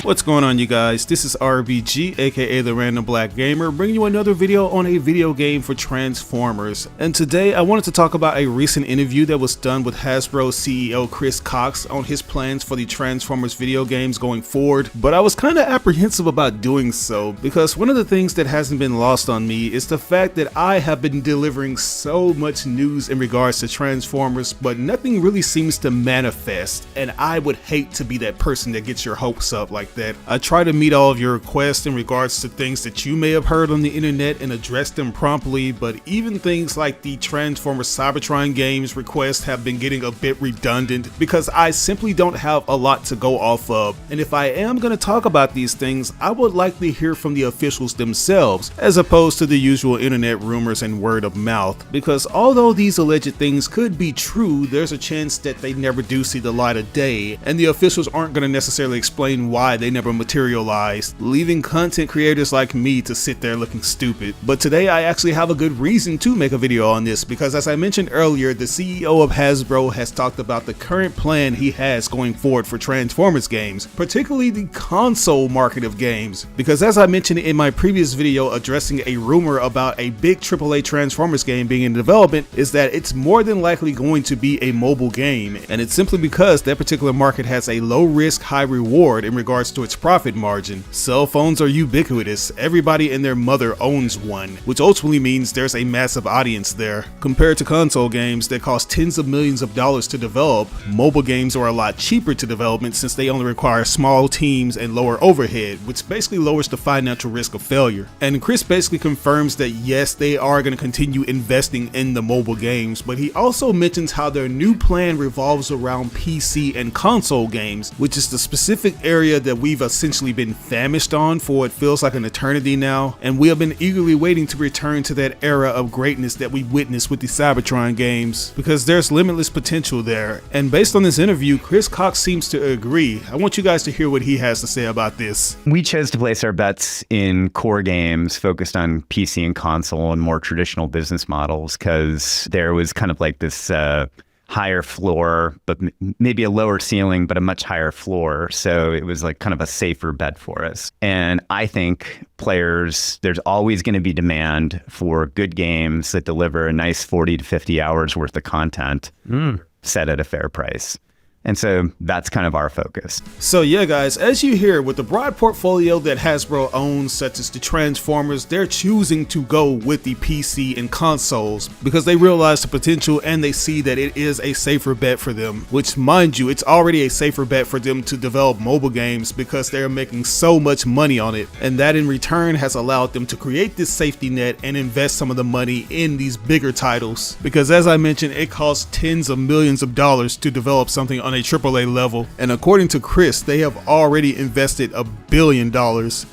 What's going on, you guys? This is RBG, aka the Random Black Gamer, bringing you another video on a video game for Transformers. And today I wanted to talk about a recent interview that was done with Hasbro CEO Chris Cox on his plans for the Transformers video games going forward, but I was kind of apprehensive about doing so because one of the things that hasn't been lost on me is the fact that I have been delivering so much news in regards to Transformers, but nothing really seems to manifest, and I would hate to be that person that gets your hopes up like that. I try to meet all of your requests in regards to things that you may have heard on the internet and address them promptly, but even things like the Transformer Cybertron games requests have been getting a bit redundant because I simply don't have a lot to go off of. And if I am going to talk about these things, I would like to hear from the officials themselves as opposed to the usual internet rumors and word of mouth, because although these alleged things could be true, there's a chance that they never do see the light of day, and the officials aren't going to necessarily explain why they never materialized, leaving content creators like me to sit there looking stupid. But today I actually have a good reason to make a video on this, because as I mentioned earlier, the CEO of Hasbro has talked about the current plan he has going forward for Transformers games, particularly the console market of games, because as I mentioned in my previous video addressing a rumor about a big AAA Transformers game being in development, is that it's more than likely going to be a mobile game, and it's simply because that particular market has a low risk, high reward in regards to its profit margin. Cell phones are ubiquitous, everybody and their mother owns one, which ultimately means there's a massive audience there. Compared to console games that cost tens of millions of dollars to develop, mobile games are a lot cheaper to development since they only require small teams and lower overhead, which basically lowers the financial risk of failure. And Chris basically confirms that yes, they are going to continue investing in the mobile games, but he also mentions how their new plan revolves around PC and console games, which is the specific area that we've essentially been famished on for it feels like an eternity now, and we have been eagerly waiting to return to that era of greatness that we witnessed with the Cybertron games, because there's limitless potential there. And based on this interview, Chris Cox seems to agree. I want you guys to hear what he has to say about this. We chose to place our bets in core games focused on PC and console and more traditional business models, because there was kind of like this higher floor, but maybe a lower ceiling, but a much higher floor. So it was like kind of a safer bet for us. And I think players, there's always going to be demand for good games that deliver a nice 40 to 50 hours worth of content set at a fair price. And so that's kind of our focus. So yeah guys, as you hear, with the broad portfolio that Hasbro owns, such as the Transformers, they're choosing to go with the PC and consoles because they realize the potential and they see that it is a safer bet for them, which mind you, it's already a safer bet for them to develop mobile games because they're making so much money on it, and that in return has allowed them to create this safety net and invest some of the money in these bigger titles, because as I mentioned, it costs tens of millions of dollars to develop something on a AAA level, and according to Chris, they have already invested $1 billion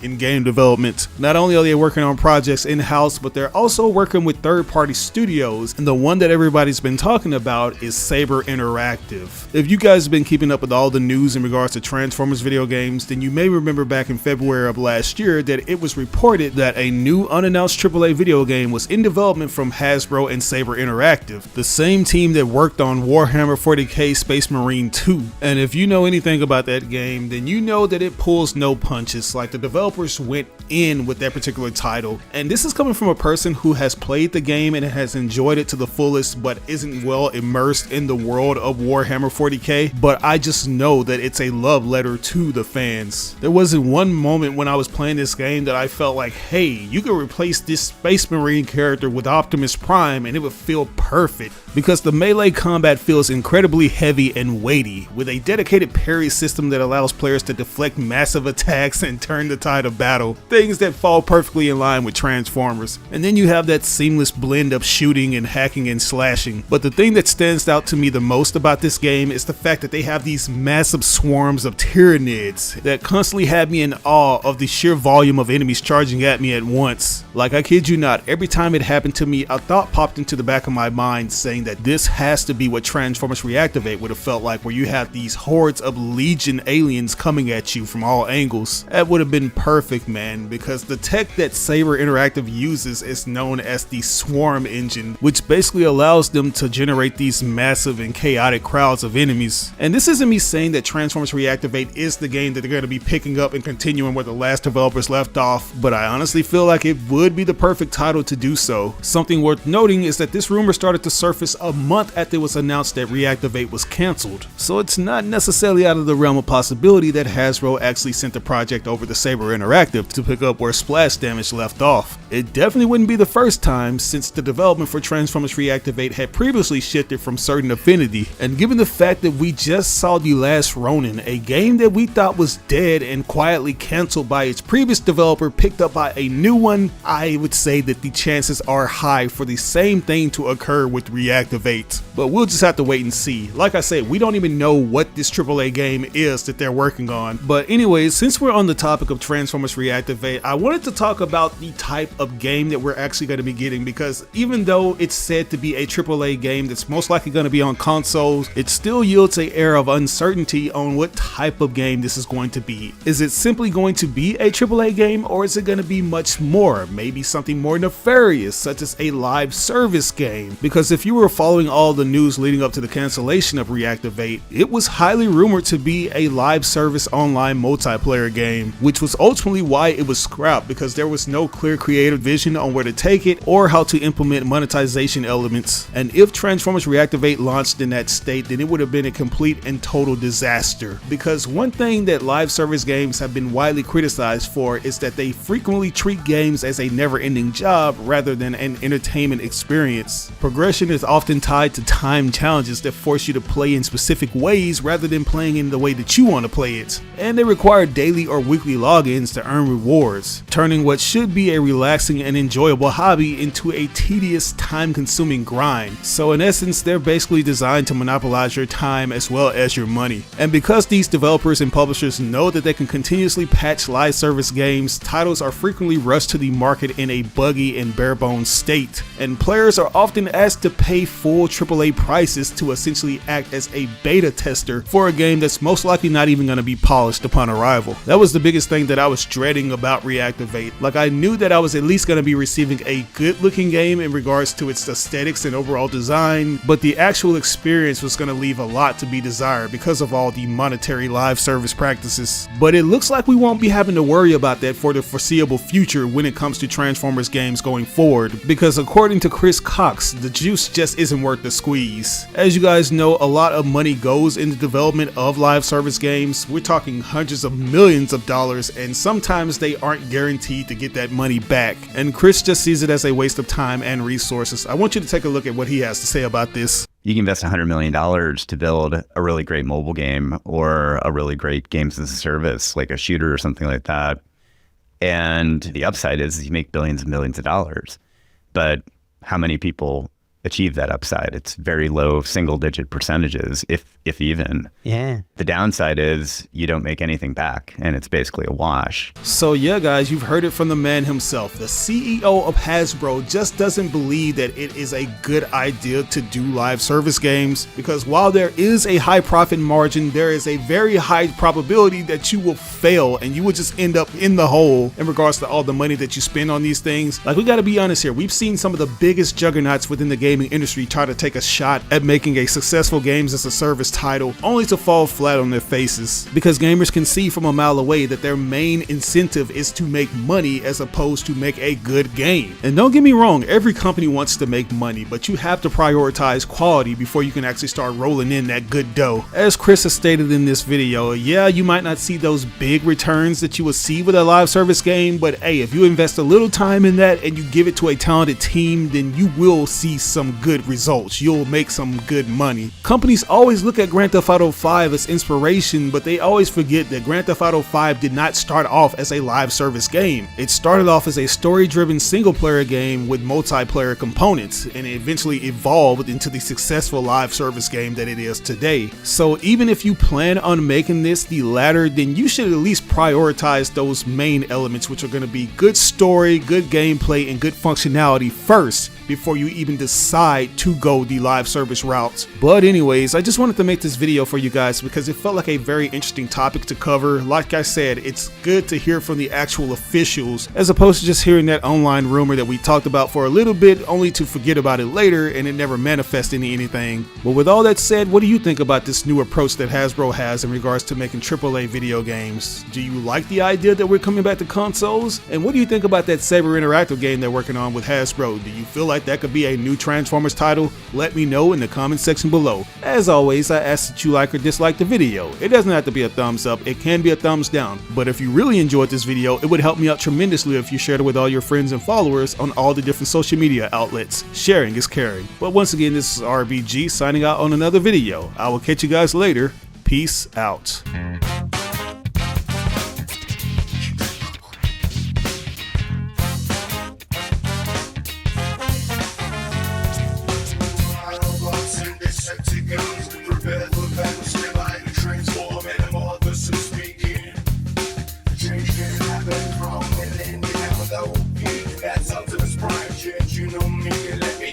in game development. Not only are they working on projects in-house, but they're also working with third-party studios, and the one that everybody's been talking about is Saber Interactive. If you guys have been keeping up with all the news in regards to Transformers video games, then you may remember back in February of last year that it was reported that a new unannounced AAA video game was in development from Hasbro and Saber Interactive, the same team that worked on Warhammer 40k Space Marine 2. And if you know anything about that game, then you know that it pulls no punches. Like, the developers went in with that particular title, and this is coming from a person who has played the game and has enjoyed it to the fullest, but isn't well immersed in the world of Warhammer 40k. But I just know that it's a love letter to the fans. There wasn't one moment when I was playing this game that I felt like, hey, you could replace this Space Marine character with Optimus Prime and it would feel perfect, because the melee combat feels incredibly heavy and weighty, with a dedicated parry system that allows players to deflect massive attacks and turn the tide of battle, things that fall perfectly in line with Transformers. And then you have that seamless blend of shooting and hacking and slashing. But the thing that stands out to me the most about this game is the fact that they have these massive swarms of Tyranids that constantly have me in awe of the sheer volume of enemies charging at me at once. Like, I kid you not, every time it happened to me, a thought popped into the back of my mind saying saying that this has to be what Transformers Reactivate would have felt like, where you have these hordes of Legion aliens coming at you from all angles. That would have been perfect, man, because the tech that Saber Interactive uses is known as the Swarm engine, which basically allows them to generate these massive and chaotic crowds of enemies. And this isn't me saying that Transformers Reactivate is the game that they're going to be picking up and continuing where the last developers left off, but I honestly feel like it would be the perfect title to do so. Something worth noting is that this rumor started to surface a month after it was announced that Reactivate was cancelled, so it's not necessarily out of the realm of possibility that Hasbro actually sent the project over to Saber Interactive to pick up where Splash Damage left off. It definitely wouldn't be the first time, since the development for Transformers Reactivate had previously shifted from certain affinity, and given the fact that we just saw The Last Ronin, a game that we thought was dead and quietly cancelled by its previous developer, picked up by a new one, I would say that the chances are high for the same thing to occur with Reactivate. But we'll just have to wait and see. Like I said, we don't even know what this AAA game is that they're working on. But anyways, since we're on the topic of Transformers Reactivate, I wanted to talk about the type of game that we're actually going to be getting, because even though it's said to be a AAA game that's most likely going to be on consoles, it still yields an air of uncertainty on what type of game this is going to be. Is it simply going to be a AAA game, or is it going to be much more? Maybe something more nefarious, such as a live service game? Because if you were following all the news leading up to the cancellation of Reactivate, it was highly rumored to be a live service online multiplayer game, which was ultimately why it was scrapped, because there was no clear creative vision on where to take it or how to implement monetization elements. And if Transformers Reactivate launched in that state, then it would have been a complete and total disaster. Because one thing that live service games have been widely criticized for is that they frequently treat games as a never-ending job rather than an entertainment experience. Progression is often tied to time challenges that force you to play in specific ways rather than playing in the way that you want to play it. And they require daily or weekly logins to earn rewards, turning what should be a relaxing and enjoyable hobby into a tedious, time-consuming grind. So in essence, they're basically designed to monopolize your time as well as your money. And because these developers and publishers know that they can continuously patch live service games, titles are frequently rushed to the market in a buggy and bare-bones state, and players are often asked to pay full AAA prices to essentially act as a beta tester for a game that's most likely not even going to be polished upon arrival. That was the biggest thing that I was dreading about Reactivate. Like, I knew that I was at least going to be receiving a good looking game in regards to its aesthetics and overall design, but the actual experience was going to leave a lot to be desired because of all the monetary live service practices. But it looks like we won't be having to worry about that for the foreseeable future when it comes to Transformers games going forward, because according to Chris Cox, the juice just isn't worth the squeeze. As you guys know, a lot of money goes into development of live service games. We're talking hundreds of millions of dollars, and sometimes they aren't guaranteed to get that money back. And Chris just sees it as a waste of time and resources. I want you to take a look at what he has to say about this. You can invest $100 million to build a really great mobile game or a really great games as a service, like a shooter or something like that. And the upside is you make billions and millions of dollars. But how many people achieve that upside? It's very low single-digit percentages, if even. Yeah. The downside is you don't make anything back, and it's basically a wash. So yeah, guys, you've heard it from the man himself. The CEO of Hasbro just doesn't believe that it is a good idea to do live service games, because while there is a high profit margin, there is a very high probability that you will fail and you will just end up in the hole in regards to all the money that you spend on these things. Like, we got to be honest here. We've seen some of the biggest juggernauts within the gaming industry try to take a shot at making a successful games as a service title, only to fall flat on their faces, because gamers can see from a mile away that their main incentive is to make money as opposed to make a good game. And don't get me wrong, every company wants to make money, but you have to prioritize quality before you can actually start rolling in that good dough. As Chris has stated in this video, yeah, you might not see those big returns that you will see with a live service game, but hey, if you invest a little time in that and you give it to a talented team, then you will see some good results. You'll make some good money. Companies always look at Grand Theft Auto 5 as inspiration, but they always forget that Grand Theft Auto 5 did not start off as a live service game. It started off as a story-driven single-player game with multiplayer components, and it eventually evolved into the successful live service game that it is today. So even if you plan on making this the latter, then you should at least prioritize those main elements, which are going to be good story, good gameplay, and good functionality first, before you even decide decide to go the live service route. But anyways, I just wanted to make this video for you guys because it felt like a very interesting topic to cover. Like I said, it's good to hear from the actual officials as opposed to just hearing that online rumor that we talked about for a little bit only to forget about it later and it never manifested into anything. But with all that said, what do you think about this new approach that Hasbro has in regards to making AAA video games? Do you like the idea that we're coming back to consoles? And what do you think about that Saber Interactive game they're working on with Hasbro? Do you feel like that could be a new Transformers title? Let me know in the comment section below. As always, I ask that you like or dislike the video. It doesn't have to be a thumbs up, it can be a thumbs down. But if you really enjoyed this video, it would help me out tremendously if you shared it with all your friends and followers on all the different social media outlets. Sharing is caring. But once again, this is RBG signing out on another video. I will catch you guys later. Peace out.